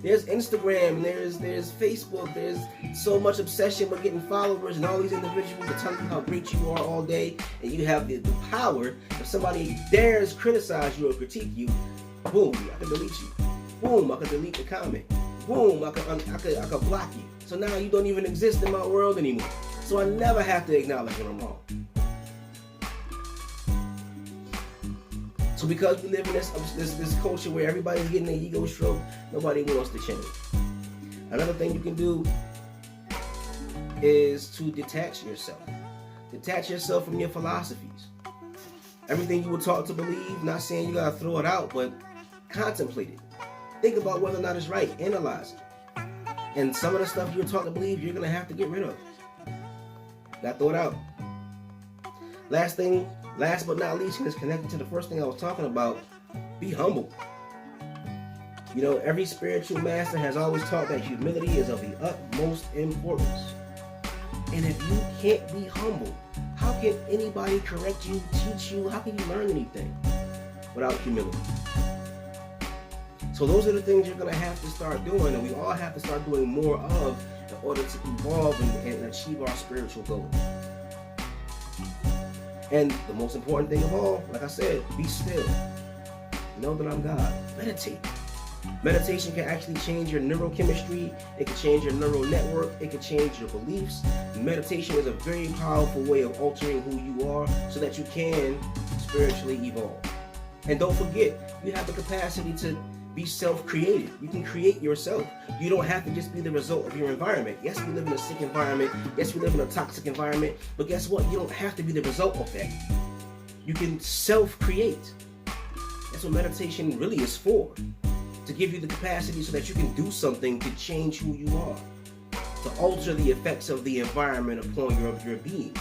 There's Instagram, there's Facebook, there's so much obsession with getting followers and all these individuals to tell you how great you are all day. And you have the power, if somebody dares criticize you or critique you, boom, I can delete you. Boom, I can delete the comment. Boom, I can block you. So now you don't even exist in my world anymore. So I never have to acknowledge when I'm wrong. So because we live in this culture where everybody's getting an ego stroke, nobody wants to change. Another thing you can do is to detach yourself. Detach yourself from your philosophies. Everything you were taught to believe, not saying you gotta throw it out, but contemplate it. Think about whether or not it's right. Analyze it. And some of the stuff you're taught to believe, you're gonna have to get rid of. Not throw it out. Last but not least, and it's connected to the first thing I was talking about, be humble. You know, every spiritual master has always taught that humility is of the utmost importance. And if you can't be humble, how can anybody correct you, teach you? How can you learn anything without humility? So those are the things you're going to have to start doing, and we all have to start doing more of in order to evolve and achieve our spiritual goals. And the most important thing of all, like I said, be still. Know that I'm God. Meditate. Meditation can actually change your neurochemistry. It can change your neural network. It can change your beliefs. Meditation is a very powerful way of altering who you are so that you can spiritually evolve. And don't forget, you have the capacity to be self-created. You can create yourself. You don't have to just be the result of your environment. Yes, we live in a sick environment. Yes, we live in a toxic environment. But guess what? You don't have to be the result of that. You can self-create. That's what meditation really is for. To give you the capacity so that you can do something to change who you are. To alter the effects of the environment upon your being.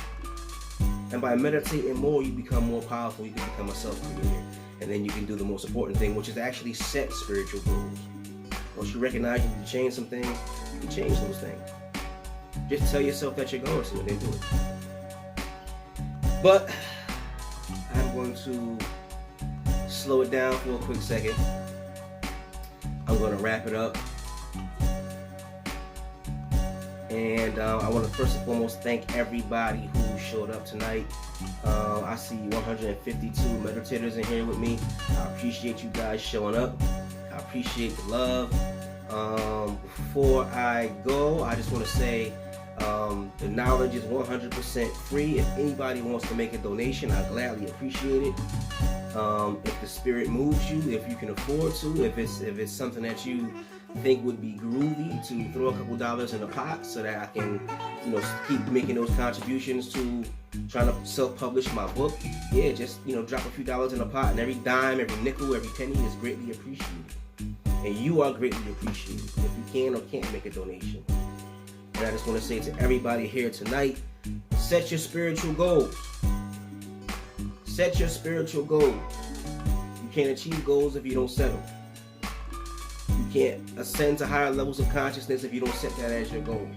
And by meditating more, you become more powerful. You can become a self-creator. And then you can do the most important thing, which is actually set spiritual goals. Once you recognize you can change some things, you can change those things. Just tell yourself that you're going to, and then do it. But I'm going to slow it down for a quick second. I'm going to wrap it up. And I want to first and foremost thank everybody who showed up tonight. I see 152 meditators in here with me. I appreciate you guys showing up. I appreciate the love. Before I go, I just want to say the knowledge is 100% free. If anybody wants to make a donation, I gladly appreciate it. If the spirit moves you, if you can afford to, if it's something that you think would be groovy to throw a couple dollars in the pot so that I can, keep making those contributions to trying to self-publish my book. Yeah, just, drop a few dollars in the pot, and every dime, every nickel, every penny is greatly appreciated. And you are greatly appreciated if you can or can't make a donation. And I just want to say to everybody here tonight, set your spiritual goals. Set your spiritual goals. You can't achieve goals if you don't set them. You can't ascend to higher levels of consciousness if you don't set that as your goal.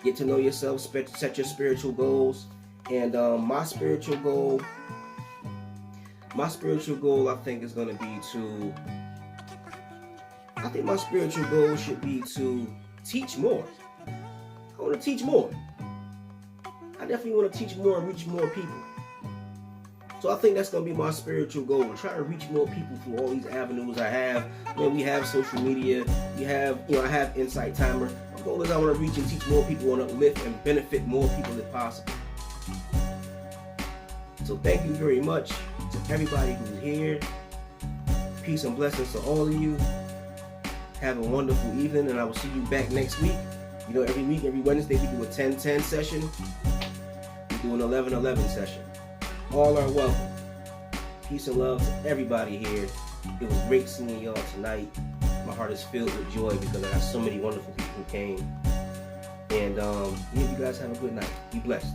Get to know yourself, set your spiritual goals. And my spiritual goal I think is going to be my spiritual goal should be to teach more. I want to teach more. I definitely want to teach more and reach more people. So I think that's going to be my spiritual goal, to try to reach more people through all these avenues I have. We have social media, I have Insight Timer. My goal is I want to reach and teach more people and uplift and benefit more people if possible. So thank you very much to everybody who's here. peace, and blessings to all of you. Have a wonderful evening, and I will see you back next week. You know, every week, every Wednesday, we do a 10-10 session. We do an 11-11 session. All are welcome. Peace and love to everybody here. It was great seeing y'all tonight. My heart is filled with joy because I got so many wonderful people who came. And you guys have a good night. Be blessed.